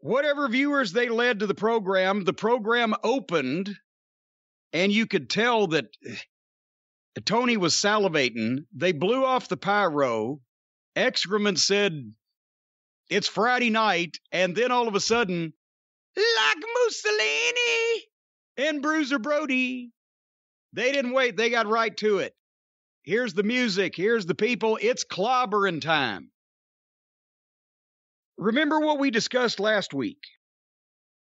whatever viewers they led to the program opened, and you could tell that Tony was salivating. They blew off the pyro. Excrement said, "It's Friday night," and then all of a sudden, like Mussolini and Bruiser Brody, they didn't wait. They got right to it. Here's the music. Here's the people. It's clobbering time. Remember what we discussed last week?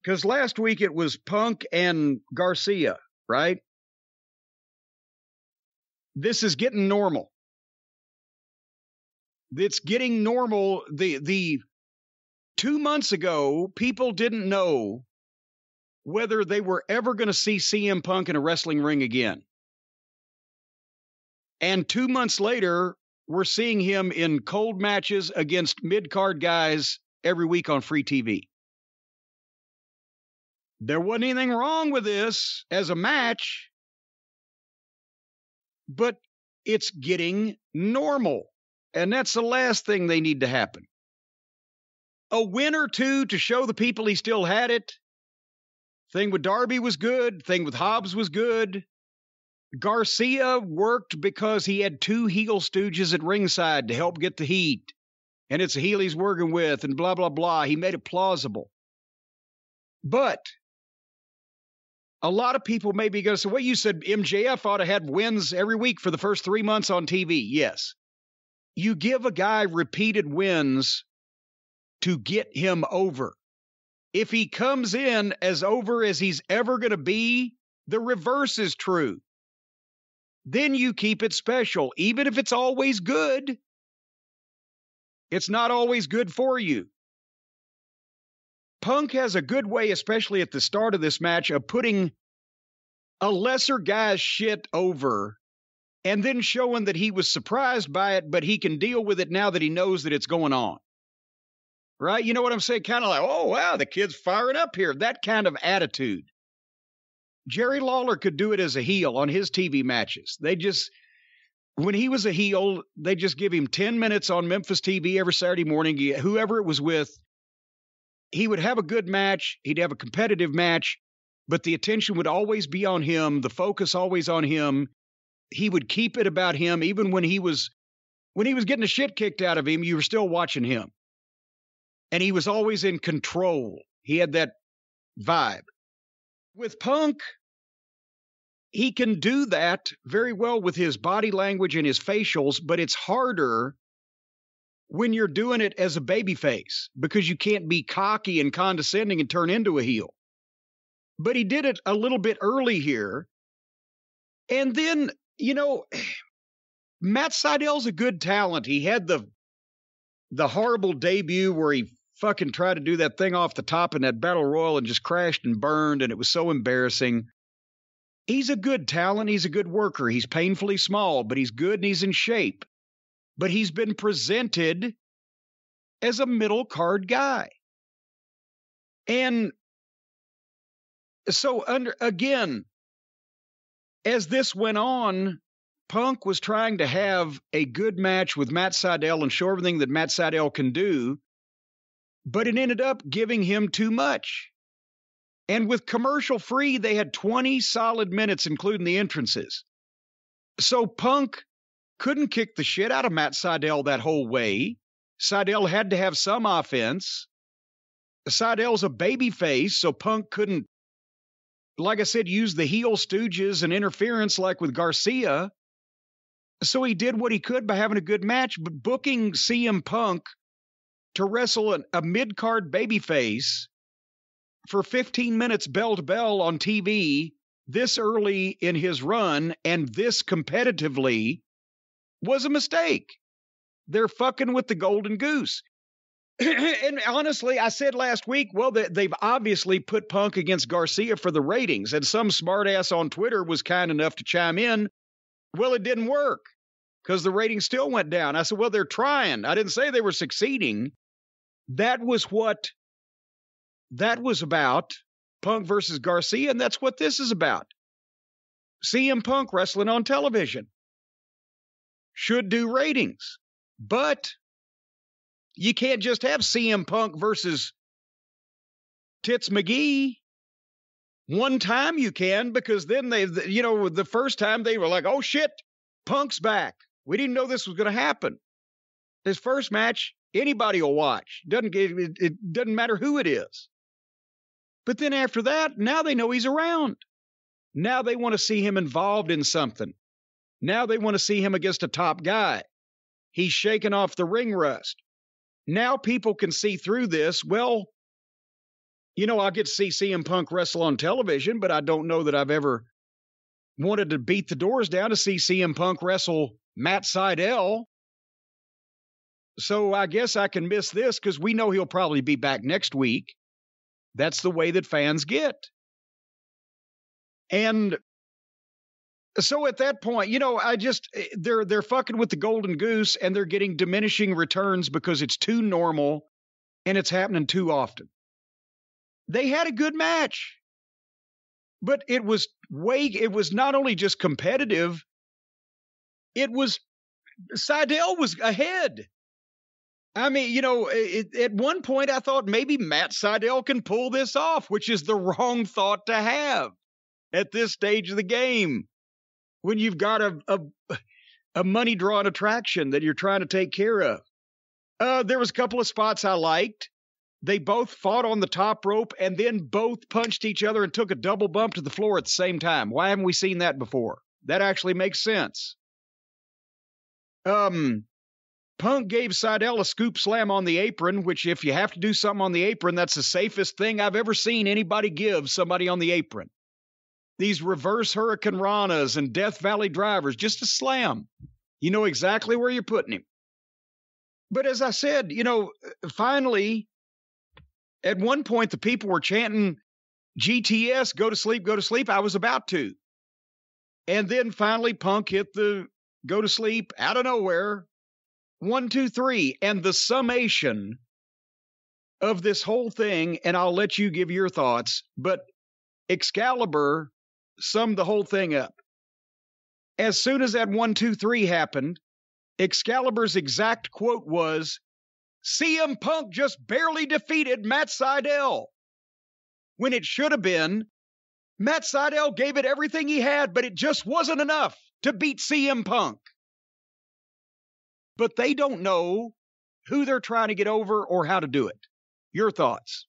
Because last week it was Punk and Garcia, right? This is getting normal. It's getting normal. The 2 months ago, people didn't know whether they were ever going to see CM Punk in a wrestling ring again. And 2 months later, we're seeing him in cold matches against mid-card guys every week on free TV. There wasn't anything wrong with this as a match, but it's getting normal. And that's the last thing they need to happen. A win or two to show the people he still had it. Thing with Darby was good. Thing with Hobbs was good. Garcia worked because he had two heel stooges at ringside to help get the heat. And it's a heel he's working with and blah, blah, blah. He made it plausible. But a lot of people may be going to say, well, you said MJF ought to have wins every week for the first 3 months on TV. Yes. You give a guy repeated wins to get him over. If he comes in as over as he's ever going to be, the reverse is true. Then you keep it special. Even if it's always good, it's not always good for you. Punk has a good way, especially at the start of this match, of putting a lesser guy's shit over and then showing that he was surprised by it, but he can deal with it now that he knows that it's going on. Right? You know what I'm saying? Kind of like, oh, wow, the kid's firing up here. That kind of attitude. Jerry Lawler could do it as a heel on his TV matches. When he was a heel, they just give him 10 minutes on Memphis TV every Saturday morning. Whoever it was with, he would have a good match. He'd have a competitive match, but the attention would always be on him. The focus always on him. He would keep it about him. Even when he was getting the shit kicked out of him, you were still watching him. And he was always in control. He had that vibe. With Punk, he can do that very well with his body language and his facials, but it's harder when you're doing it as a babyface because you can't be cocky and condescending and turn into a heel. But he did it a little bit early here. And then, Matt Seidel's a good talent. He had the horrible debut where he fucking tried to do that thing off the top in that battle royal and just crashed and burned, and it was so embarrassing. He's a good talent. He's a good worker. He's painfully small, but he's good and he's in shape. But he's been presented as a middle card guy. And so, again, as this went on, Punk was trying to have a good match with Matt Sydal and show everything that Matt Sydal can do, but it ended up giving him too much. And with commercial free, they had 20 solid minutes, including the entrances. So Punk couldn't kick the shit out of Matt Sydal that whole way. Sydal had to have some offense. Sydal's a babyface, so Punk couldn't, like I said, use the heel stooges and interference like with Garcia. So he did what he could by having a good match, but booking CM Punk to wrestle a mid-card babyface for 15 minutes bell to bell on TV this early in his run and this competitively was a mistake. They're fucking with the golden goose. And honestly, I said last week, well, they've obviously put Punk against Garcia for the ratings, and some smartass on Twitter was kind enough to chime in, well, it didn't work because the ratings still went down. I said, well, they're trying. I didn't say they were succeeding. That was about, Punk versus Garcia, and that's what this is about. CM Punk wrestling on television should do ratings, but you can't just have CM Punk versus Tits McGee. One time you can, because then the first time they were like, oh shit, Punk's back. We didn't know this was going to happen. His first match, anybody will watch. It doesn't matter who it is. But then after that, now they know he's around. Now they want to see him involved in something. Now they want to see him against a top guy. He's shaking off the ring rust. Now people can see through this. Well, I get to see CM Punk wrestle on television, but I don't know that I've ever wanted to beat the doors down to see CM Punk wrestle Matt Sydal. So I guess I can miss this because we know he'll probably be back next week. That's the way that fans get. And so at that point, they're fucking with the golden goose, and they're getting diminishing returns because it's too normal and it's happening too often. They had a good match, but it was not only just competitive, Sydal was ahead. I mean, at one point I thought maybe Matt Sydal can pull this off, which is the wrong thought to have at this stage of the game when you've got a money drawn attraction that you're trying to take care of. There was a couple of spots I liked. They both fought on the top rope and then both punched each other and took a double bump to the floor at the same time. Why haven't we seen that before? That actually makes sense. Punk gave Sydal a scoop slam on the apron, which if you have to do something on the apron, that's the safest thing I've ever seen anybody give somebody on the apron. These reverse Hurricane Ranas and Death Valley drivers, just a slam. You know exactly where you're putting him. But as I said, finally, at one point, the people were chanting, GTS, go to sleep, go to sleep. I was about to. And then finally, Punk hit the go to sleep out of nowhere. 1, 2, 3. And the summation of this whole thing, and I'll let you give your thoughts, but Excalibur summed the whole thing up. As soon as that 1, 2, 3 happened, Excalibur's exact quote was, CM Punk just barely defeated Matt Sydal. When it should have been, Matt Sydal gave it everything he had, but it just wasn't enough to beat CM Punk. But they don't know who they're trying to get over or how to do it. Your thoughts?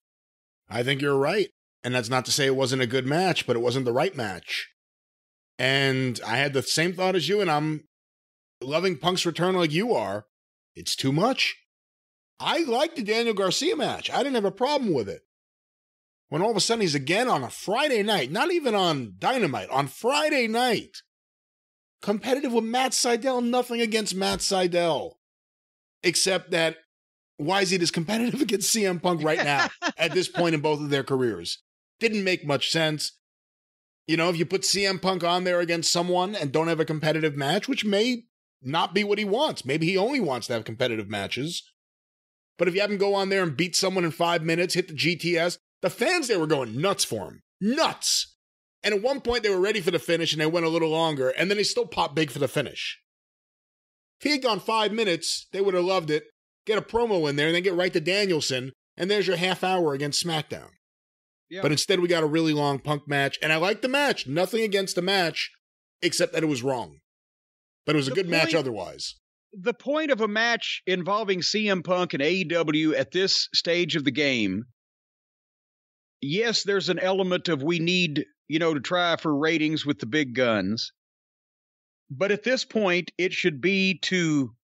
I think you're right. And that's not to say it wasn't a good match, but it wasn't the right match. And I had the same thought as you, and I'm loving Punk's return like you are. It's too much. I liked the Daniel Garcia match. I didn't have a problem with it. When all of a sudden he's again on a Friday night, not even on Dynamite, on Friday night, competitive with Matt Sydal, nothing against Matt Sydal. Except that, why is he this competitive against CM Punk right now at this point in both of their careers? Didn't make much sense. If you put CM Punk on there against someone and don't have a competitive match, which may not be what he wants. Maybe he only wants to have competitive matches. But if you have him go on there and beat someone in 5 minutes, hit the GTS, the fans there were going nuts for him. Nuts! And at one point they were ready for the finish and they went a little longer, and then they still popped big for the finish. If he had gone 5 minutes, they would have loved it. Get a promo in there and then get right to Danielson, and there's your half hour against SmackDown. Yeah. But instead we got a really long Punk match, and I liked the match. Nothing against the match, except that it was wrong. But it was a good match otherwise. The point of a match involving CM Punk and AEW at this stage of the game, yes, there's an element of we need, to try for ratings with the big guns. But at this point, it should be to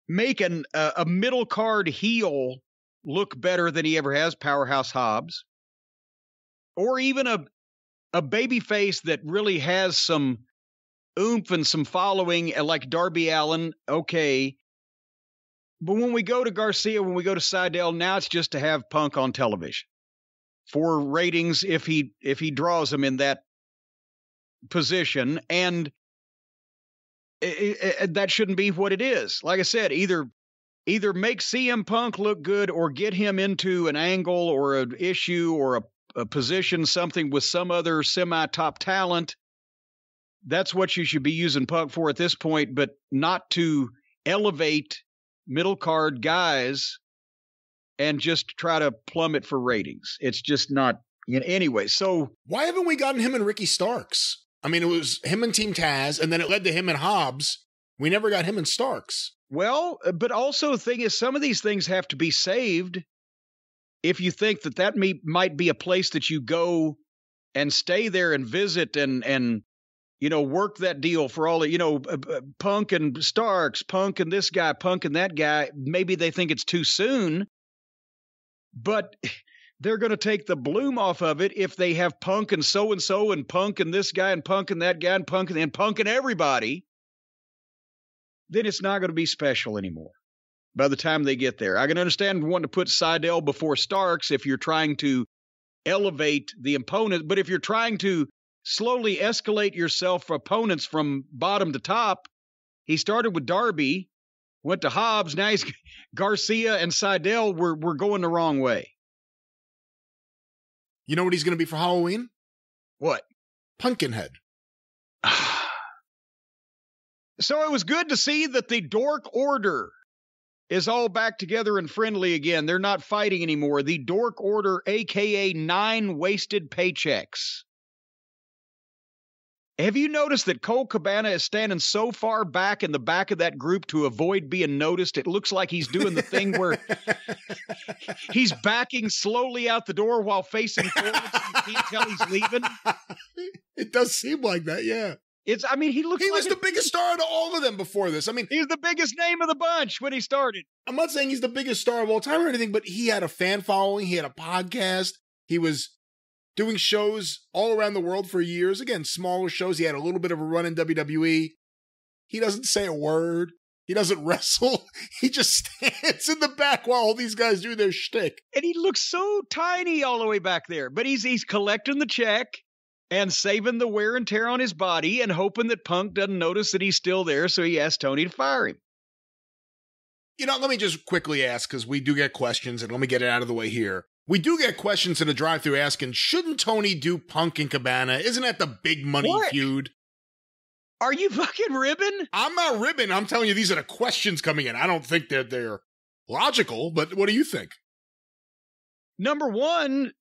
make a middle card heel look better than he ever has, Powerhouse Hobbs. Or even a baby face that really has some oomph and some following, like Darby Allin, okay. But when we go to Garcia, when we go to Sydal, now it's just to have Punk on television for ratings if he draws them in that position. And that shouldn't be what it is. Like I said, either make CM Punk look good or get him into an angle or an issue or a position, something with some other semi-top talent. That's what you should be using Punk for at this point, but not to elevate middle card guys and just try to plummet for ratings. It's just not, anyway. So why haven't we gotten him and Ricky Starks? I mean, it was him and Team Taz, and then it led to him and Hobbs. We never got him and Starks. Well, but also the thing is, some of these things have to be saved. If you think that might be a place that you go and stay there and visit and work that deal for all the, Punk and Starks, Punk and this guy, Punk and that guy, maybe they think it's too soon, but they're going to take the bloom off of it if they have Punk and so-and-so and Punk and this guy and Punk and that guy and Punk and everybody. Then it's not going to be special anymore by the time they get there. I can understand wanting to put Sydal before Starks if you're trying to elevate the opponent, but if you're trying to slowly escalate yourself for opponents from bottom to top, he started with Darby, went to Hobbs, now he's Garcia and Sydal. We're going the wrong way. You know what he's going to be for Halloween? What? Pumpkinhead. So it was good to see that the Dork Order is all back together and friendly again. They're not fighting anymore. The Dork Order, a.k.a. 9 wasted paychecks. Have you noticed that Colt Cabana is standing so far back in the back of that group to avoid being noticed? It looks like he's doing the thing where he's backing slowly out the door while facing forward so you can't tell he's leaving. It does seem like that, yeah. He was the biggest star of all of them before this. I mean, he was the biggest name of the bunch when he started. I'm not saying he's the biggest star of all time or anything, but he had a fan following. He had a podcast. He was doing shows all around the world for years. Again, smaller shows. He had a little bit of a run in WWE. He doesn't say a word. He doesn't wrestle. He just stands in the back while all these guys do their shtick. And he looks so tiny all the way back there. But he's collecting the check and saving the wear and tear on his body and hoping that Punk doesn't notice that he's still there, so he asks Tony to fire him. Let me just quickly ask, because we do get questions, and let me get it out of the way here. We do get questions in the drive-thru asking, shouldn't Tony do Punk and Cabana? Isn't that the big money feud? Are you fucking ribbing? I'm not ribbing. I'm telling you, these are the questions coming in. I don't think they're logical, but what do you think? Number one,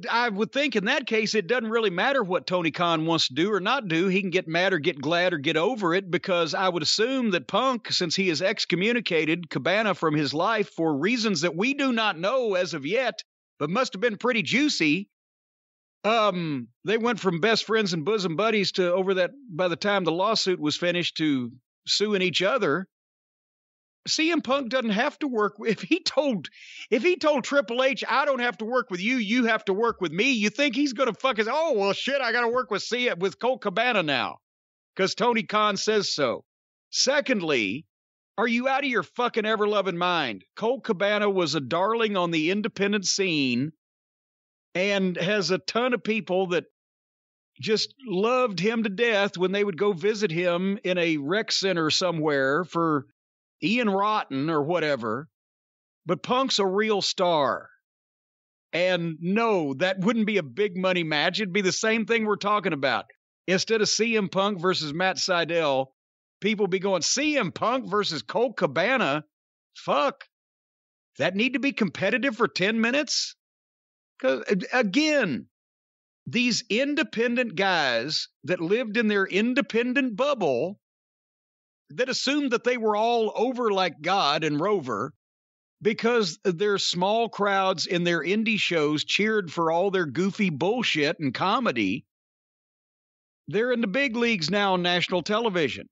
I would think in that case, it doesn't really matter what Tony Khan wants to do or not do. He can get mad or get glad or get over it, because I would assume that Punk, since he has excommunicated Cabana from his life for reasons that we do not know as of yet, but must have been pretty juicy, they went from best friends and bosom buddies to over that, by the time the lawsuit was finished, to suing each other. CM Punk doesn't have to work. If he told Triple H, I don't have to work with you, you have to work with me, you think he's going to fuck his, oh, well, shit, I got to work with Colt Cabana now because Tony Khan says so. Secondly, are you out of your fucking ever-loving mind? Colt Cabana was a darling on the independent scene and has a ton of people that just loved him to death when they would go visit him in a rec center somewhere for Ian Rotten or whatever. But Punk's a real star. And no, that wouldn't be a big money match. It'd be the same thing we're talking about. Instead of CM Punk versus Matt Sydal, people be going, CM Punk versus Colt Cabana? Fuck. That need to be competitive for 10 minutes? Because, again, these independent guys that lived in their independent bubble, that assumed that they were all over like God and Rover, because their small crowds in their indie shows cheered for all their goofy bullshit and comedy, they're in the big leagues now on national television.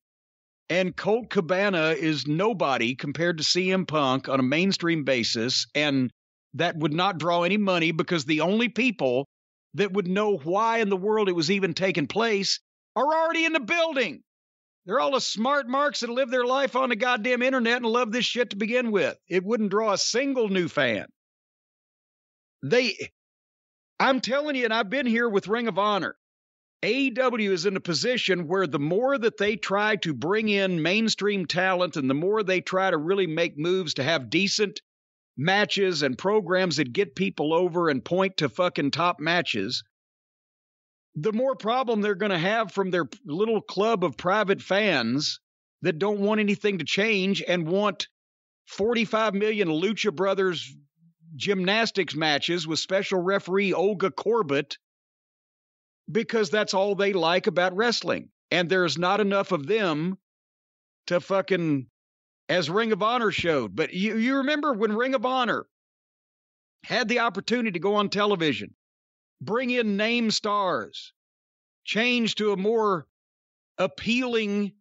And Colt Cabana is nobody compared to CM Punk on a mainstream basis, and that would not draw any money because the only people that would know why in the world it was even taking place are already in the building. They're all the smart marks that live their life on the goddamn internet and love this shit to begin with. It wouldn't draw a single new fan. I'm telling you, and I've been here with Ring of Honor, AEW is in a position where the more that they try to bring in mainstream talent and the more they try to really make moves to have decent matches and programs that get people over and point to fucking top matches, the more problem they're going to have from their little club of private fans that don't want anything to change and want 45 million Lucha Brothers gymnastics matches with special referee Olga Corbett because that's all they like about wrestling. And there's not enough of them to fucking, as Ring of Honor showed. But you remember when Ring of Honor had the opportunity to go on television, bring in name stars, change to a more appealing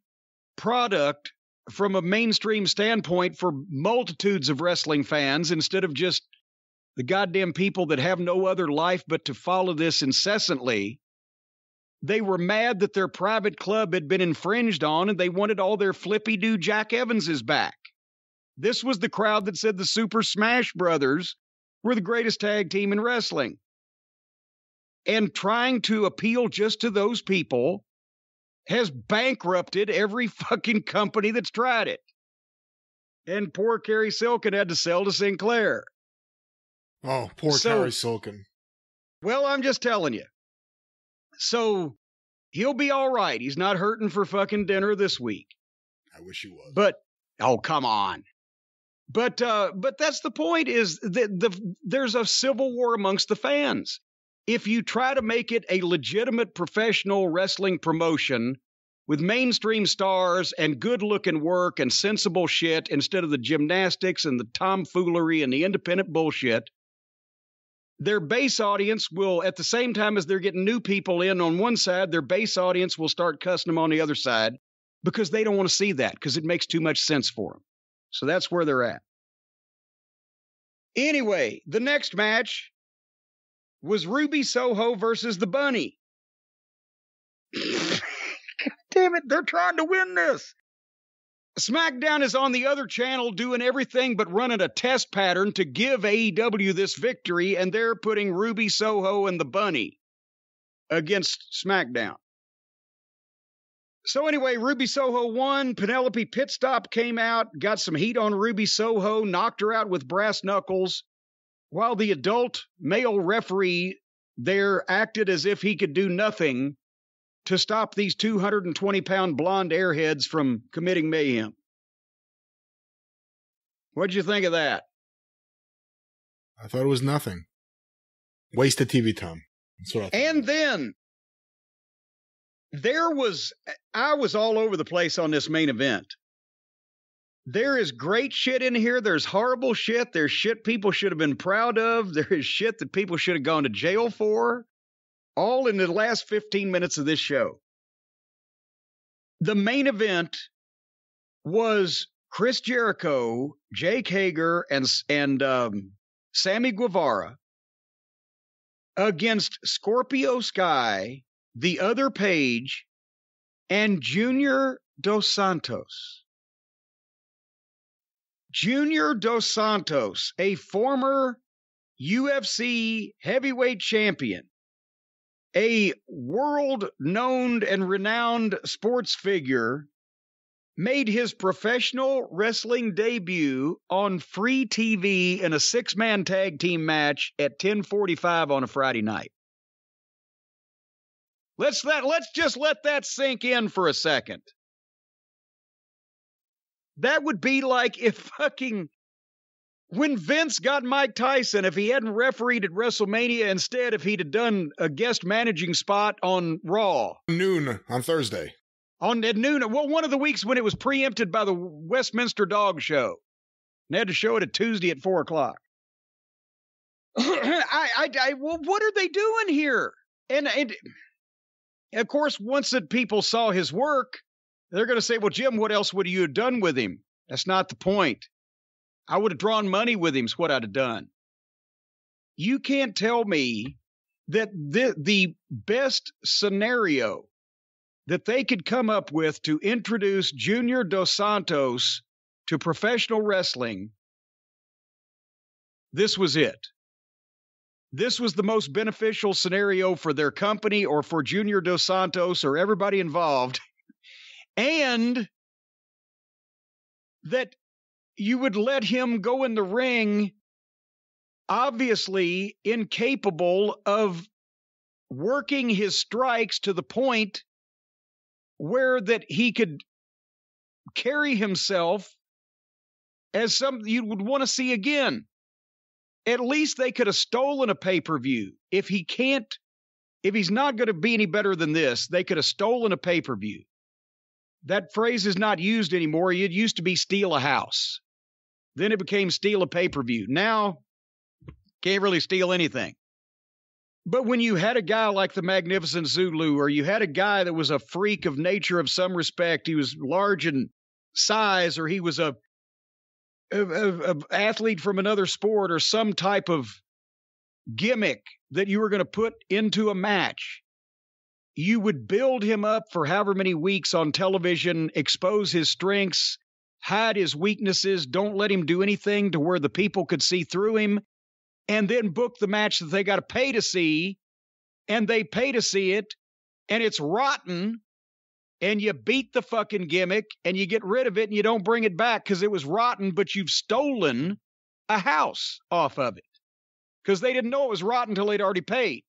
product from a mainstream standpoint for multitudes of wrestling fans instead of just the goddamn people that have no other life but to follow this incessantly. They were mad that their private club had been infringed on and they wanted all their flippy-doo Jack Evanses back. This was the crowd that said the Super Smash Brothers were the greatest tag team in wrestling. And trying to appeal just to those people has bankrupted every fucking company that's tried it. And poor Kerry Silken had to sell to Sinclair. Oh, poor Kerry Silken. Well, I'm just telling you. So he'll be all right. He's not hurting for fucking dinner this week. I wish he was. But, oh, come on. But that's the point, is that there's a civil war amongst the fans. If you try to make it a legitimate professional wrestling promotion with mainstream stars and good-looking work and sensible shit instead of the gymnastics and the tomfoolery and the independent bullshit, their base audience will, at the same time as they're getting new people in on one side, their base audience will start cussing them on the other side because they don't want to see that because it makes too much sense for them. So that's where they're at. Anyway, the next match was Ruby Soho versus the Bunny. God damn it, they're trying to win this. SmackDown is on the other channel doing everything but running a test pattern to give AEW this victory, and they're putting Ruby Soho and the Bunny against SmackDown. So anyway, Ruby Soho won. Penelope Pitstop came out, got some heat on Ruby Soho, knocked her out with brass knuckles, while the adult male referee there acted as if he could do nothing to stop these 220-pound blonde airheads from committing mayhem. What'd you think of that? I thought it was nothing. Wasted TV time. That's what I thought. And then I was all over the place on this main event. There is great shit in here. There's horrible shit. There's shit people should have been proud of. There is shit that people should have gone to jail for. All in the last 15 minutes of this show. The main event was Chris Jericho, Jake Hager, and Sammy Guevara against Scorpio Sky, The Other Page, and Junior Dos Santos. Junior Dos Santos, a former UFC heavyweight champion, a world-known and renowned sports figure, made his professional wrestling debut on free TV in a 6-man tag team match at 10:45 on a Friday night. Let's just let that sink in for a second. That would be like if when Vince got Mike Tyson, if he hadn't refereed at WrestleMania instead, if he'd have done a guest managing spot on Raw. Noon on Thursday. At noon. Well, one of the weeks when it was preempted by the Westminster Dog Show. And they had to show it at Tuesday at 4 o'clock. Well, what are they doing here? And of course, once that people saw his work, they're going to say, well, Jim, what else would you have done with him? That's not the point. I would have drawn money with him is what I'd have done. You can't tell me that the best scenario that they could come up with to introduce Junior Dos Santos to professional wrestling, this was it. This was the most beneficial scenario for their company or for Junior Dos Santos or everybody involved. And that you would let him go in the ring, obviously incapable of working his strikes to the point where that he could carry himself as something you would want to see again. At least they could have stolen a pay-per-view. If he's not going to be any better than this, they could have stolen a pay-per-view. That phrase is not used anymore. It used to be steal a house. Then it became steal a pay-per-view. Now, can't really steal anything. But when you had a guy like the Magnificent Zulu, or you had a guy that was a freak of nature of some respect, he was large in size, or he was a athlete from another sport, or some type of gimmick that you were going to put into a match, you would build him up for however many weeks on television, expose his strengths, hide his weaknesses, don't let him do anything to where the people could see through him, and then book the match that they got to pay to see, and they pay to see it, and it's rotten, and you beat the fucking gimmick, and you get rid of it, and you don't bring it back because it was rotten, but you've stolen a house off of it because they didn't know it was rotten until they'd already paid.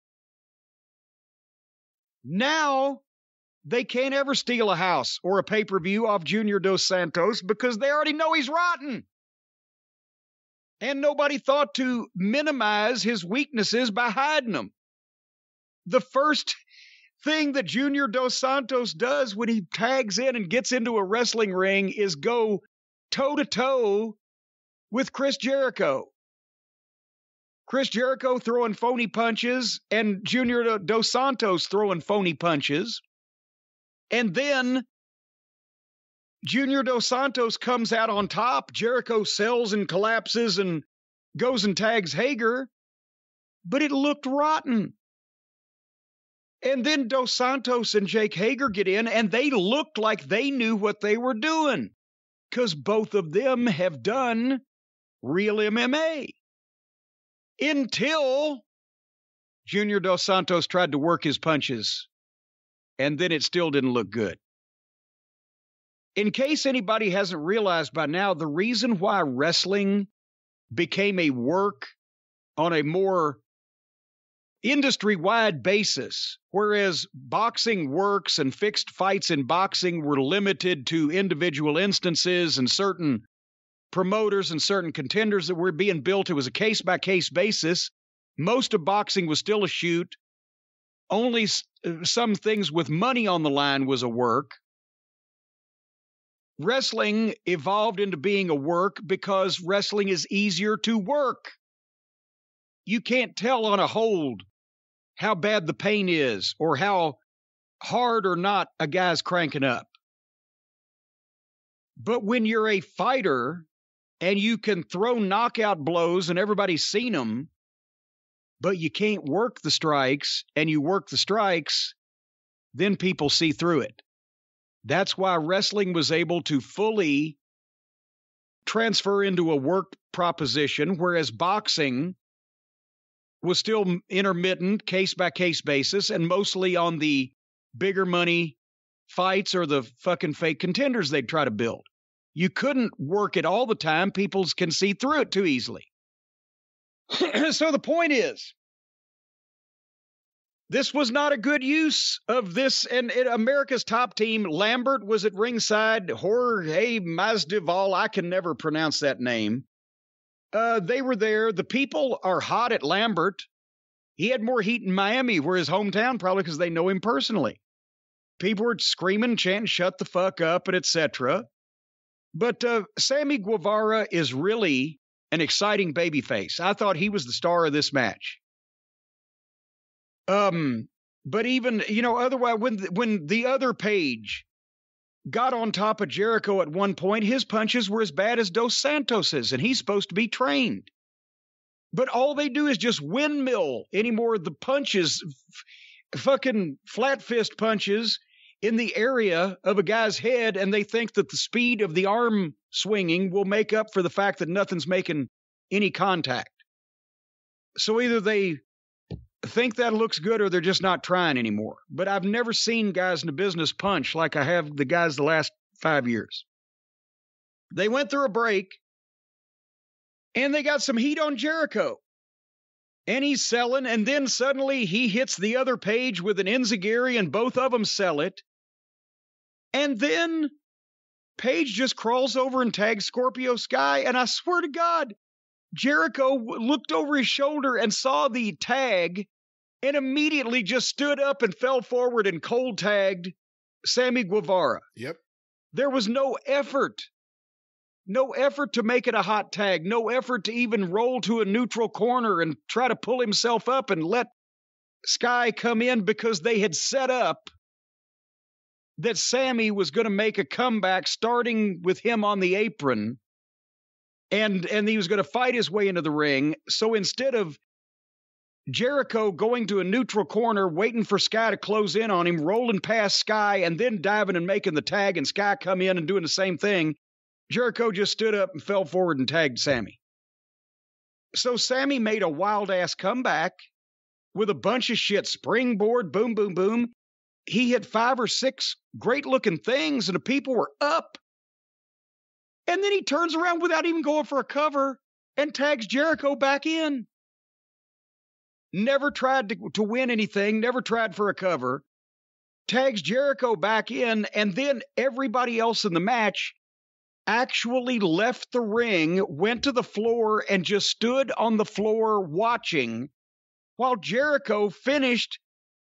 Now, they can't ever steal a house or a pay-per-view off Junior Dos Santos because they already know he's rotten. And nobody thought to minimize his weaknesses by hiding them. The first thing that Junior Dos Santos does when he tags in and gets into a wrestling ring is go toe-to-toe with Chris Jericho. Chris Jericho throwing phony punches and Junior Dos Santos throwing phony punches. And then Junior Dos Santos comes out on top. Jericho sells and collapses and goes and tags Hager. But it looked rotten. And then Dos Santos and Jake Hager get in, and they looked like they knew what they were doing. Because both of them have done real MMA. Until Junior Dos Santos tried to work his punches. And then it still didn't look good. In case anybody hasn't realized by now, the reason why wrestling became a work on a more industry-wide basis, whereas boxing works and fixed fights in boxing were limited to individual instances and certain promoters and certain contenders that were being built, it was a case-by-case basis. Most of boxing was still a shoot. Only some things with money on the line was a work. Wrestling evolved into being a work because wrestling is easier to work. You can't tell on a hold how bad the pain is or how hard or not a guy's cranking up. But when you're a fighter and you can throw knockout blows and everybody's seen them, but you can't work the strikes and you work the strikes, then people see through it. That's why wrestling was able to fully transfer into a work proposition, whereas boxing was still intermittent, case-by-case basis, and mostly on the bigger money fights or the fucking fake contenders they'd try to build. You couldn't work it all the time. People can see through it too easily. So the point is, this was not a good use of this. And America's top team, Lambert was at ringside. Jorge Masvidal, I can never pronounce that name. They were there. The people are hot at Lambert. He had more heat in Miami, where his hometown, probably because they know him personally. People were screaming, chanting, shut the fuck up, and etc. But Sammy Guevara is really an exciting babyface. I thought he was the star of this match. But even, otherwise, when the other Page got on top of Jericho at one point, his punches were as bad as Dos Santos's, and he's supposed to be trained. But all they do is just windmill anymore. The punches, fucking flat fist punches in the area of a guy's head, and they think that the speed of the arm swinging will make up for the fact that nothing's making any contact. So either they think that looks good or they're just not trying anymore. But I've never seen guys in the business punch like I have the guys the last 5 years. They went through a break and they got some heat on Jericho. And he's selling, and then suddenly he hits the other Page with an enziguri and both of them sell it. And then Page just crawls over and tags Scorpio Sky, and I swear to God, Jericho looked over his shoulder and saw the tag and immediately just stood up and fell forward and cold tagged Sammy Guevara. Yep. There was no effort to make it a hot tag, no effort to even roll to a neutral corner and try to pull himself up and let Sky come in, because they had set up that Sammy was going to make a comeback starting with him on the apron, and he was going to fight his way into the ring. So instead of Jericho going to a neutral corner, waiting for Sky to close in on him, rolling past Sky, and then diving and making the tag, and Sky come in and doing the same thing, Jericho just stood up and fell forward and tagged Sammy. So Sammy made a wild-ass comeback with a bunch of shit. Springboard, boom, boom, boom. He hit 5 or 6 great-looking things, and the people were up. And then he turns around without even going for a cover and tags Jericho back in. Never tried to win anything, never tried for a cover. Tags Jericho back in, and then everybody else in the match actually left the ring, went to the floor, and just stood on the floor watching while Jericho finished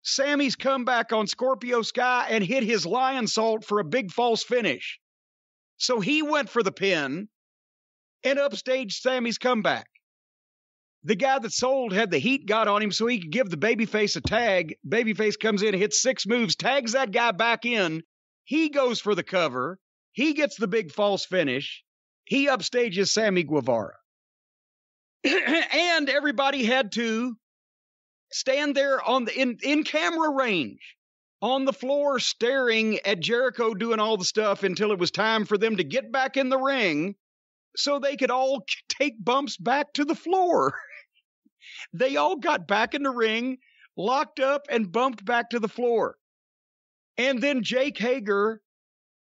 Sammy's comeback on Scorpio Sky and hit his lion salt for a big false finish. So he went for the pin and upstaged Sammy's comeback. The guy that sold had the heat got on him so he could give the babyface a tag. Babyface comes in, hits 6 moves, tags that guy back in. He goes for the cover. He gets the big false finish. He upstages Sammy Guevara. And everybody had to stand there in camera range on the floor staring at Jericho doing all the stuff until it was time for them to get back in the ring so they could all take bumps back to the floor. They all got back in the ring, locked up, and bumped back to the floor. And then Jake Hager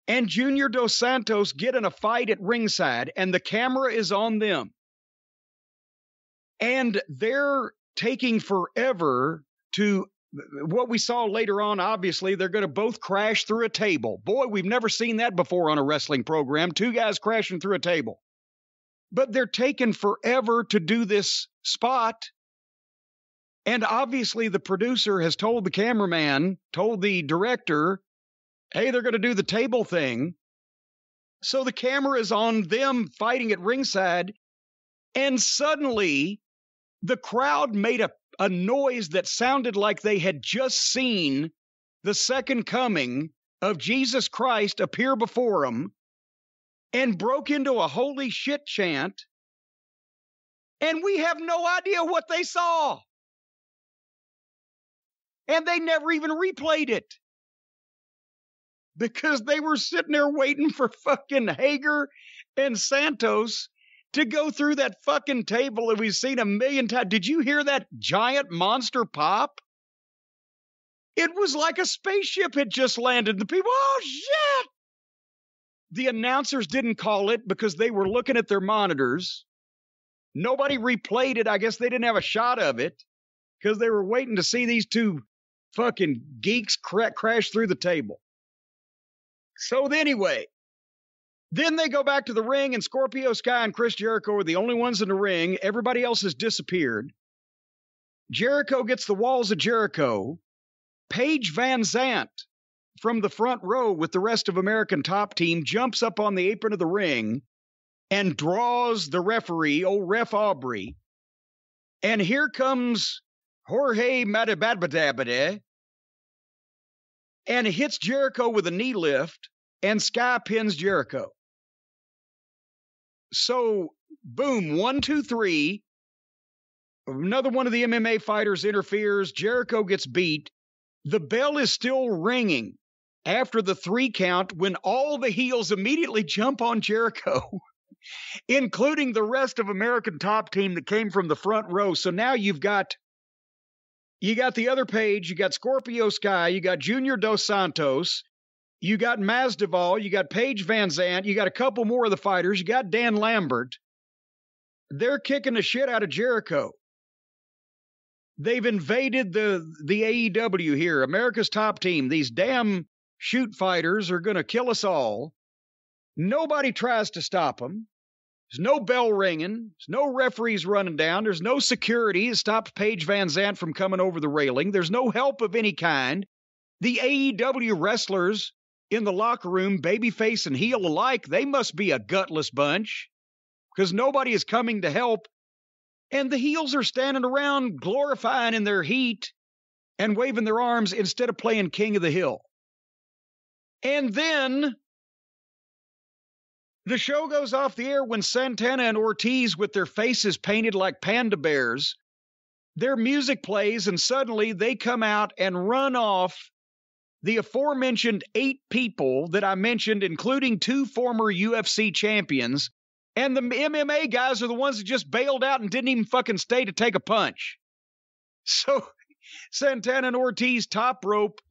and Junior Dos Santos get in a fight at ringside, and the camera is on them. And they're taking forever to, what we saw later on, obviously, they're going to both crash through a table. Boy, we've never seen that before on a wrestling program, 2 guys crashing through a table. But they're taking forever to do this spot. And obviously the producer has told the cameraman, told the director, hey, they're going to do the table thing. So the camera is on them fighting at ringside. And suddenly the crowd made a noise that sounded like they had just seen the second coming of Jesus Christ appear before them, and broke into a holy shit chant. And we have no idea what they saw. And they never even replayed it, because they were sitting there waiting for fucking Hager and Santos to go through that fucking table that we've seen a million times. Did you hear that giant monster pop? It was like a spaceship had just landed. The people, oh shit! The announcers didn't call it because they were looking at their monitors. Nobody replayed it. I guess they didn't have a shot of it because they were waiting to see these 2 fucking geeks crash through the table. So anyway, then they go back to the ring, and Scorpio Sky and Chris Jericho are the only ones in the ring. Everybody else has disappeared. Jericho gets the walls of Jericho. Paige Van Zant from the front row with the rest of American Top Team jumps up on the apron of the ring and draws the referee, old Ref Aubrey. And here comes Jorge Madabadabade and hits Jericho with a knee lift, and Sky pins Jericho. So, boom, 1, 2, 3. Another one of the MMA fighters interferes. Jericho gets beat. The bell is still ringing after the 3 count when all the heels immediately jump on Jericho, including the rest of American Top Team that came from the front row. So now you got the other page, you got Scorpio Sky, you got Junior Dos Santos, you got Masvidal, you got Paige Van Zant, you got a couple more of the fighters, you got Dan Lambert. They're kicking the shit out of Jericho. They've invaded the AEW here, America's Top Team. These damn shoot fighters are going to kill us all. Nobody tries to stop them. There's no bell ringing. There's no referees running down. There's no security that stopped Paige Van Zandt from coming over the railing. There's no help of any kind. The AEW wrestlers in the locker room, babyface and heel alike, they must be a gutless bunch because nobody is coming to help. And the heels are standing around glorifying in their heat and waving their arms instead of playing King of the Hill. And then the show goes off the air when Santana and Ortiz, with their faces painted like panda bears, their music plays, and suddenly they come out and run off the aforementioned 8 people that I mentioned, including 2 former UFC champions. And the MMA guys are the ones that just bailed out and didn't even fucking stay to take a punch. So Santana and Ortiz top rope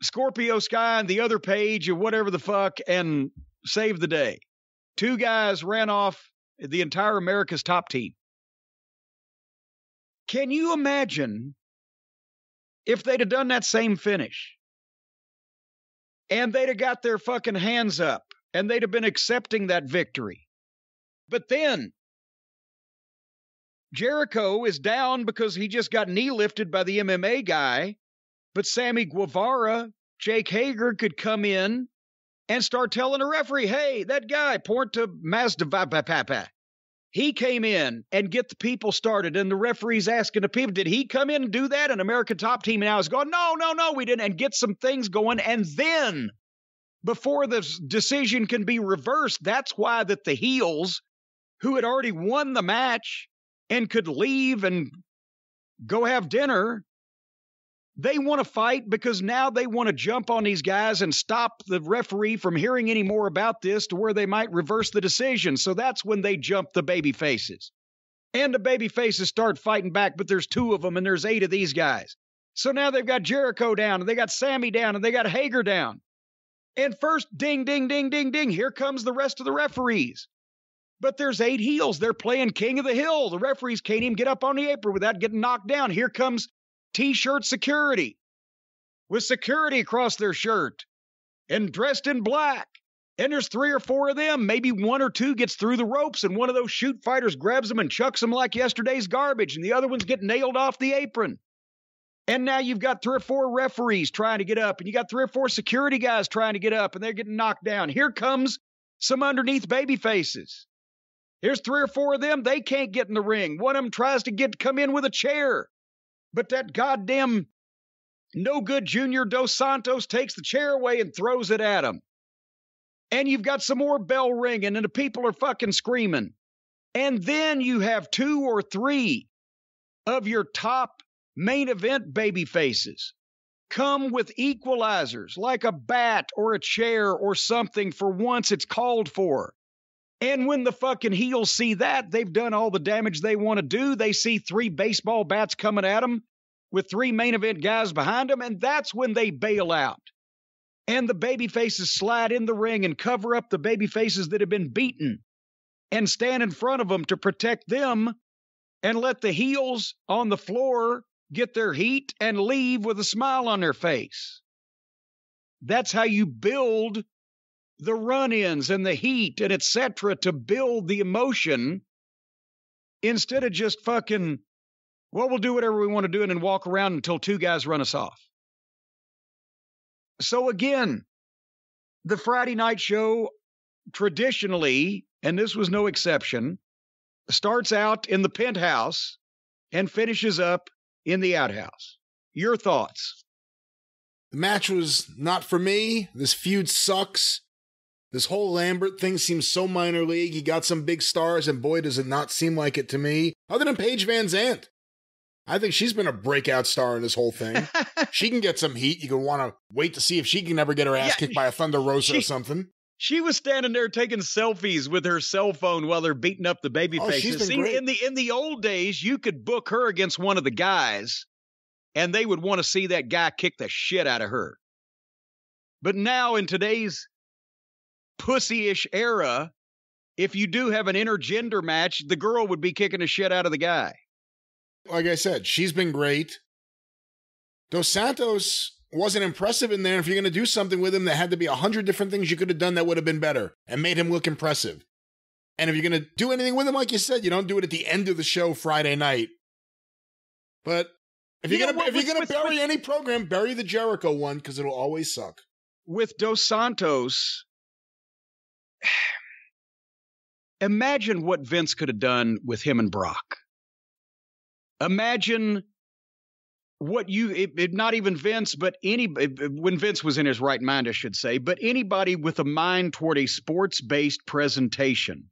Scorpio Sky and the other Page or whatever the fuck and save the day. 2 guys ran off the entire America's top team. Can you imagine if they'd have done that same finish? And they'd have got their fucking hands up and they'd have been accepting that victory. But then Jericho is down because he just got knee lifted by the MMA guy. But Sammy Guevara, Jake Hager could come in and start telling the referee, hey, that guy, point to Mazda, he came in and get the people started. And the referee's asking the people, did he come in and do that? And American Top Team now is going, no, we didn't. And get some things going. And then before the decision can be reversed, that's why that the heels who had already won the match and could leave and go have dinner, they want to fight because now they want to jump on these guys and stop the referee from hearing any more about this to where they might reverse the decision. So that's when they jump the baby faces. And the baby faces start fighting back, but there's 2 of them and there's 8 of these guys. So now they've got Jericho down and they got Sammy down and they got Hager down. And first, ding, ding, ding, ding, ding, here comes the rest of the referees. But there's 8 heels. They're playing King of the Hill. The referees can't even get up on the apron without getting knocked down. Here comes T-shirt security with security across their shirt and dressed in black. And there's 3 or 4 of them. Maybe 1 or 2 gets through the ropes and one of those shoot fighters grabs them and chucks them like yesterday's garbage. And the other ones get nailed off the apron. And now you've got 3 or 4 referees trying to get up and you got 3 or 4 security guys trying to get up and they're getting knocked down. Here comes some underneath baby faces. Here's 3 or 4 of them. They can't get in the ring. One of them tries to come in with a chair. But that goddamn no good Junior Dos Santos takes the chair away and throws it at him. And you've got some more bell ringing and the people are fucking screaming. And then you have 2 or 3 of your top main event baby faces come with equalizers like a bat or a chair or something for once it's called for. And when the fucking heels see that, they've done all the damage they want to do. They see 3 baseball bats coming at them with 3 main event guys behind them, and that's when they bail out. And the baby faces slide in the ring and cover up the baby faces that have been beaten and stand in front of them to protect them and let the heels on the floor get their heat and leave with a smile on their face. That's how you build the run-ins and the heat and etc. to build the emotion instead of just fucking, well, we'll do whatever we want to do and then walk around until 2 guys run us off. So again, the Friday night show traditionally, and this was no exception, starts out in the penthouse and finishes up in the outhouse. Your thoughts? The match was not for me. This feud sucks. This whole Lambert thing seems so minor league. He got some big stars, and boy, does it not seem like it to me. Other than Paige Van Zandt. I think she's been a breakout star in this whole thing. She can get some heat. You can want to wait to see if she can ever get her ass kicked by a Thunder Rosa or something. She was standing there taking selfies with her cell phone while they're beating up the baby faces. She's been great. In the old days, you could book her against one of the guys, and they would want to see that guy kick the shit out of her. But now in today's pussy-ish era, if you do have an intergender match, the girl would be kicking the shit out of the guy. Like I said, she's been great. Dos Santos wasn't impressive in there. If you're going to do something with him, there had to be 100 different things you could have done that would have been better and made him look impressive. And if you're going to do anything with him, like you said, you don't do it at the end of the show Friday night. But if you're going to bury any program, bury the Jericho one, because it'll always suck. With Dos Santos, imagine what Vince could have done with him and Brock. Imagine what not even Vince, but when Vince was in his right mind, I should say, but anybody with a mind toward a sports-based presentation.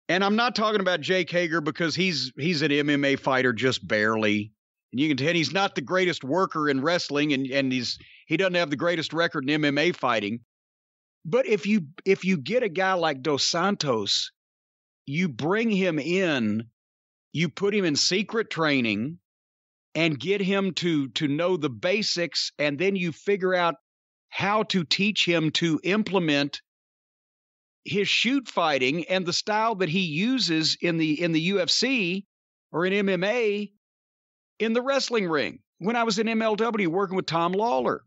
And I'm not talking about Jake Hager because he's an MMA fighter just barely. And you can tell he's not the greatest worker in wrestling, and he doesn't have the greatest record in MMA fighting. But if you get a guy like Dos Santos, you bring him in, you put him in secret training and get him to know the basics, and then you figure out how to teach him to implement his shoot fighting and the style that he uses in the UFC or in MMA in the wrestling ring. When I was in MLW working with Tom Lawler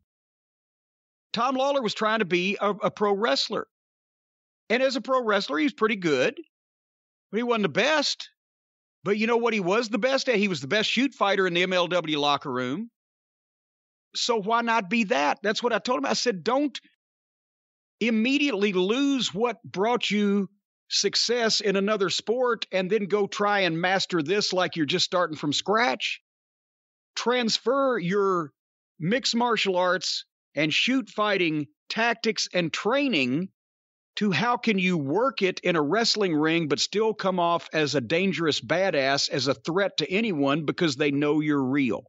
was trying to be a pro wrestler. And as a pro wrestler, he's pretty good. But he wasn't the best. But you know what he was the best at? He was the best shoot fighter in the MLW locker room. So why not be that? That's what I told him. I said, don't immediately lose what brought you success in another sport and then go try and master this like you're just starting from scratch. Transfer your mixed martial arts and shoot fighting tactics and training to how can you work it in a wrestling ring but still come off as a dangerous badass, as a threat to anyone because they know you're real.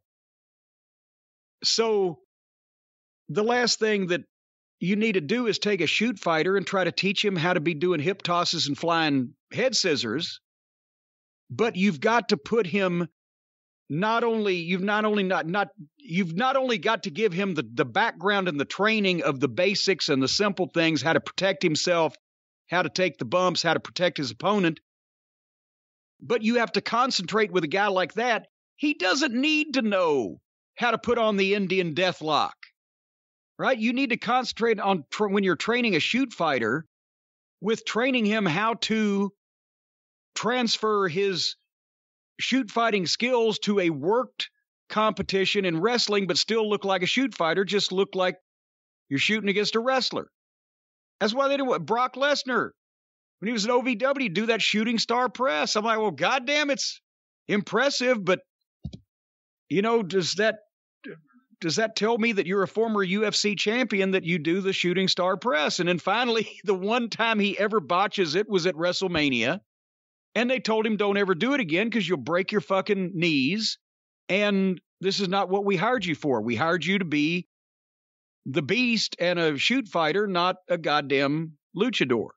So the last thing that you need to do is take a shoot fighter and try to teach him how to be doing hip tosses and flying head scissors. But you've got to put him you've not only got to give him the background and the training of the basics and the simple things, how to protect himself, how to take the bumps, how to protect his opponent, but you have to concentrate with a guy like that. He doesn't need to know how to put on the Indian Deathlock, right? You need to concentrate on when you're training a shoot fighter with training him how to transfer his shoot fighting skills to a worked competition in wrestling, but still look like a shoot fighter, just look like you're shooting against a wrestler. That's why they did what Brock Lesnar, when he was at OVW, do that shooting star press. I'm like, well, goddamn, it's impressive, but you know, does that tell me that you're a former UFC champion that you do the shooting star press? And then finally, the one time he ever botches it was at WrestleMania. And they told him, don't ever do it again because you'll break your fucking knees. And this is not what we hired you for. We hired you to be the beast and a shoot fighter, not a goddamn luchador.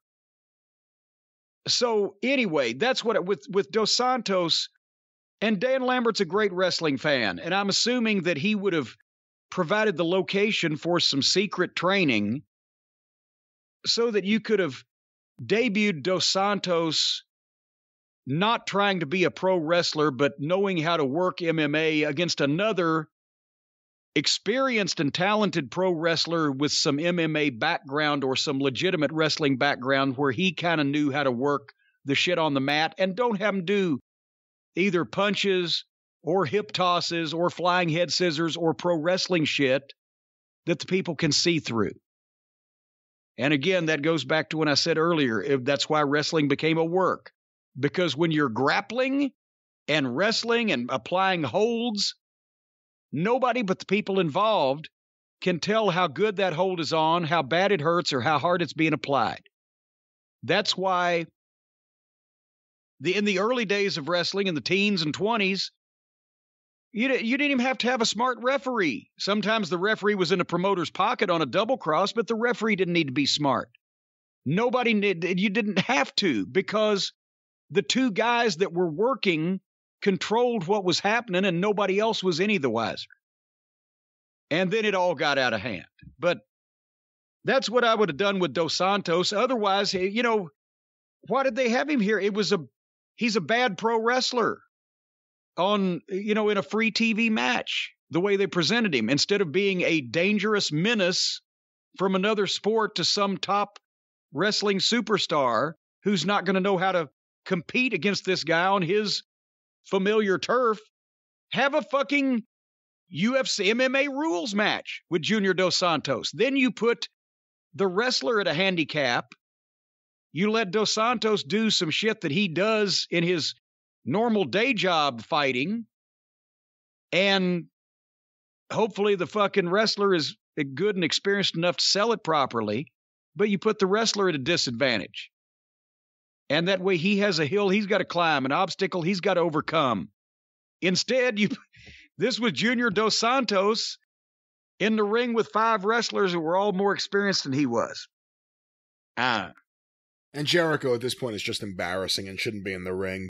So anyway, that's what with Dos Santos, and Dan Lambert's a great wrestling fan. And I'm assuming that he would have provided the location for some secret training so that you could have debuted Dos Santos not trying to be a pro wrestler, but knowing how to work MMA against another experienced and talented pro wrestler with some MMA background or some legitimate wrestling background where he kind of knew how to work the shit on the mat, and don't have him do either punches or hip tosses or flying head scissors or pro wrestling shit that the people can see through. And again, that goes back to when I said earlier, that's why wrestling became a work. Because when you're grappling and wrestling and applying holds, nobody but the people involved can tell how good that hold is on, how bad it hurts, or how hard it's being applied. That's why in the early days of wrestling, in the teens and 20s, you didn't even have to have a smart referee. Sometimes the referee was in a promoter's pocket on a double cross, but the referee didn't need to be smart. You didn't have to, because the two guys that were working controlled what was happening and nobody else was any the wiser. And then it all got out of hand. But that's what I would have done with Dos Santos. Otherwise, you know, why did they have him here? He's a bad pro wrestler in a free TV match, the way they presented him, instead of being a dangerous menace from another sport to some top wrestling superstar who's not going to know how to compete against this guy on his familiar turf. Have a fucking UFC MMA rules match with Junior Dos Santos. Then you put the wrestler at a handicap. You let Dos Santos do some shit that he does in his normal day job fighting. And hopefully the fucking wrestler is good and experienced enough to sell it properly. But you put the wrestler at a disadvantage. And that way he has a hill he's got to climb, an obstacle he's got to overcome. Instead, this was Junior Dos Santos in the ring with 5 wrestlers who were all more experienced than he was. And Jericho at this point is just embarrassing and shouldn't be in the ring.